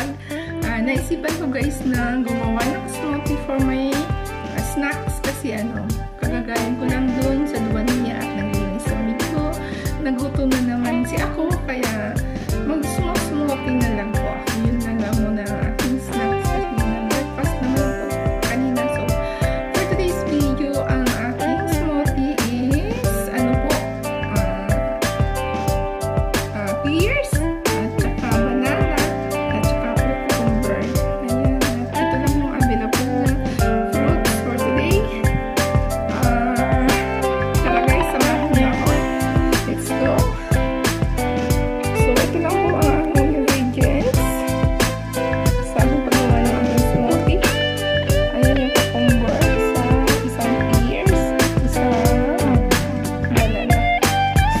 vlog. Naisipan ko guys na gumawa ng smoothie for my snacks kasi kagagaling ko lang dun sa Duania at naglinis sa ko. Nagutom na naman si ako kaya mag-smoothie na lang po ako. Yun na lang muna ang aking snacks at breakfast naman po kanina. So, for today's video, ang aking smoothie is pears at saka banana at saka cucumber. Ayan, ito lang yung available na fruits for today. Tara guys, samahan niyo ako. Let's go! So, ito lang po ang aking ingredients sa paggawa ng aking smoothie. Ayan yung cucumber, isang pears, isang banana.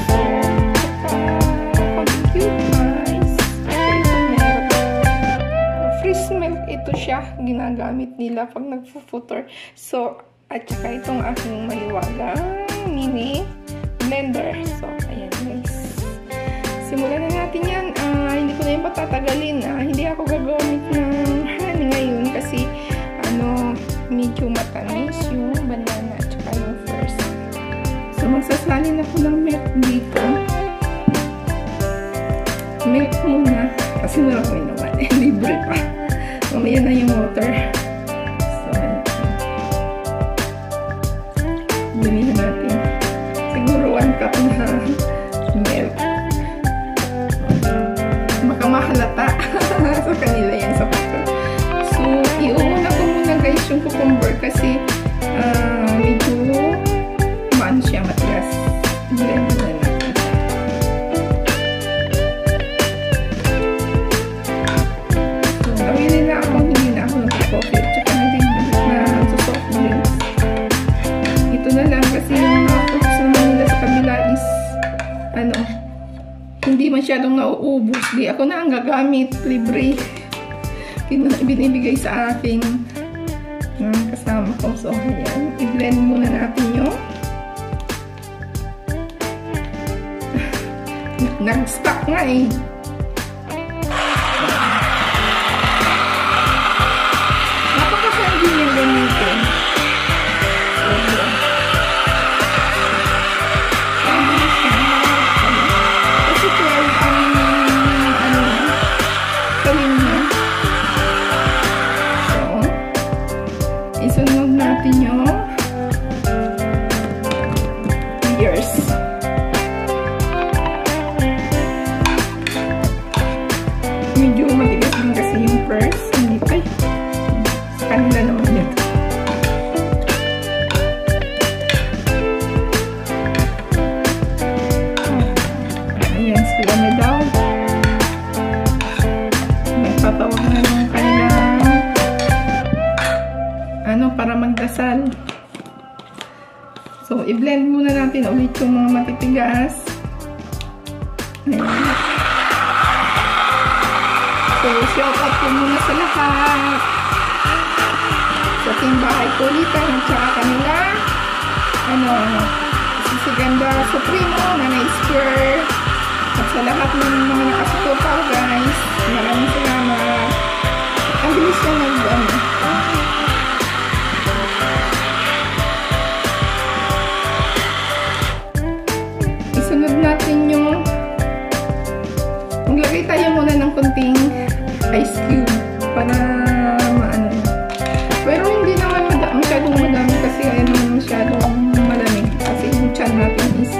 So, fresh milk ito siya ginagamit nila pag nagpo-futter. So, at saka itong aking maliwagang mini blender. So, ayan guys. Simulan na natin yan. Hindi ko na yung patatagalin. Hindi ako gagamit ng honey ngayon kasi medyo matamis yung banana at saka yung first. So, magsasalin ako ng milk dito. Milk muna kasi marami naman libre pa. Mamaya na yung water. So, binihan natin siguro 1 cup na milk. Baka mahalata sa kanila yan sa water. So, iuna ko muna guys yung cucumber kasi medyo maano siya, matigas. Blend muna natin. Hindi na ako nag-coffee at saka na sa soft drinks. Ito na lang kasi yung fruits naman nila sa kabila is hindi masyadong nauubos. Di ako na ang gagamit, libre. Binibigay sa akin kasama ko. So, ayan. I-blend muna natin yung nag-stock nga eh. Napaka-handy yung gamitin. Kasi 12 ang gawin niya. So, isunod natin yung pears. Medyo matigas din kasi yung first. Hindi pa sa kanila naman yun. Ayan, sila na daw. Nagpatawag na yung kanilang para magdasal. So, i-blend muna natin ulit yung mga matitigas. Ayan. So, shout out po muna sa lahat. Sa ating bahay kulitan at saka kanila. Si Ganda Supremo, Nanay Square. At sa lahat ng mga nakasuportaw guys. Maraming salamat. Ang bilis na isunod natin yung maglagay tayo muna ng konting ice cube para maano na. Pero hindi naman masyadong madami kasi masyadong malamig kasi yung tiyan natin is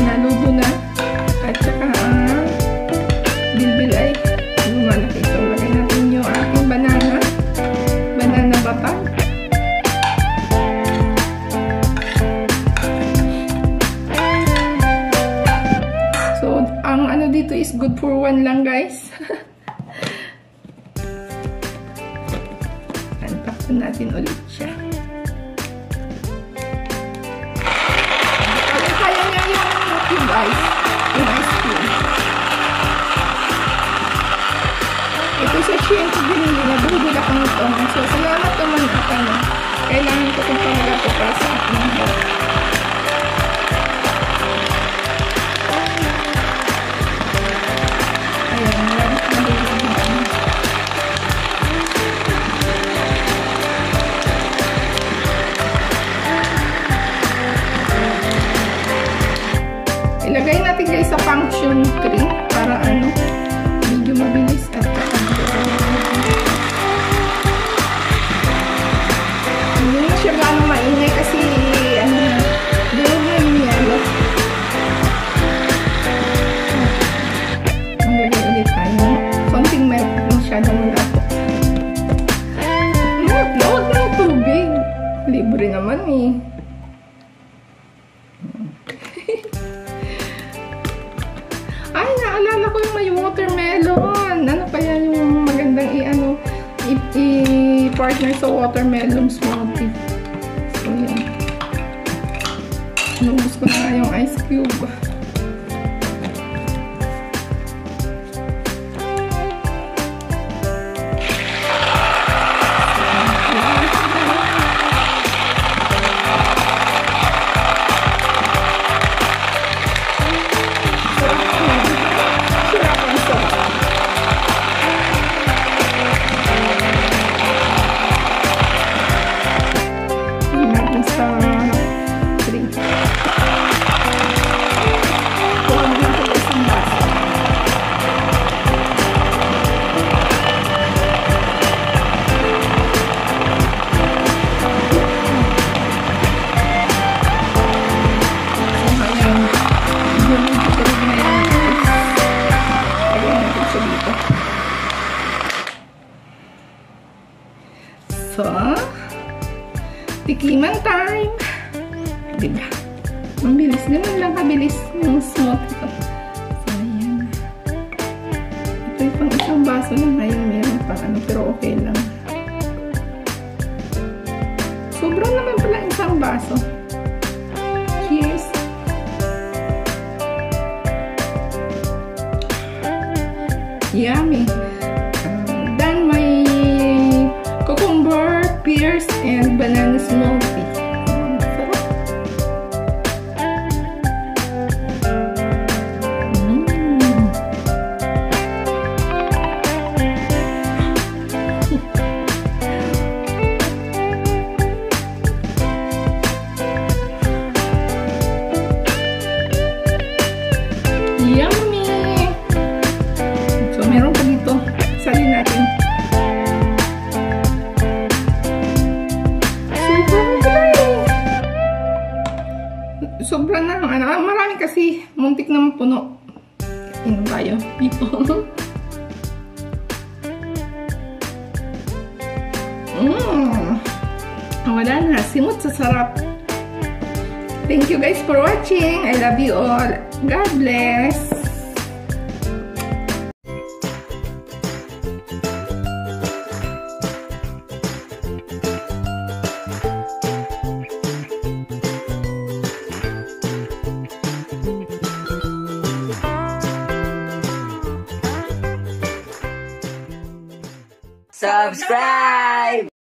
nalubo na at saka bilbil ay lumalaki. So, lagay natin yung aking banana bata. So, ang dito is good for 1 lang guys. Takpan natin ulit siya. Kaya niya yung guys. Yung ice cream. Ito sa Shein ko binili na bumibili ako nito. So, salamat naman at kailangan ko itong talaga ito para sa aking health. Ayan, marami nilagay sa function 3 para ano, medyo mabilis at hindi na siya gano'ng maingay kasi ano, doon na yung yellow. Maglagay ulit tayo. Konting milk masyadong wala po. Huwag na yung tubig. Libre naman eh. Ay, naalala ko yung may watermelon. Ano kaya yung magandang i-partner sa watermelon smoothie. So, yan. Nubos ko na nga yung ice cube. So, tikliman time. Diba? Ang bilis. Ganun lang kabilis yung smoothie ko. So, ayan. Ito yung pang isang baso lang ngayon. Meron pa ano, pero okay lang. Sobra naman pala isang baso. Cheers! Yummy! Then may cucumber, pears, and banana smoothie. Yummy! So, meron pa dito. Salin natin. Sobra na. Marami kasi. Muntik na mapuno. Inom tayo. Dito. Wala na. Simot sa sarap. Thank you guys for watching. I love you all. God bless. Subscribe!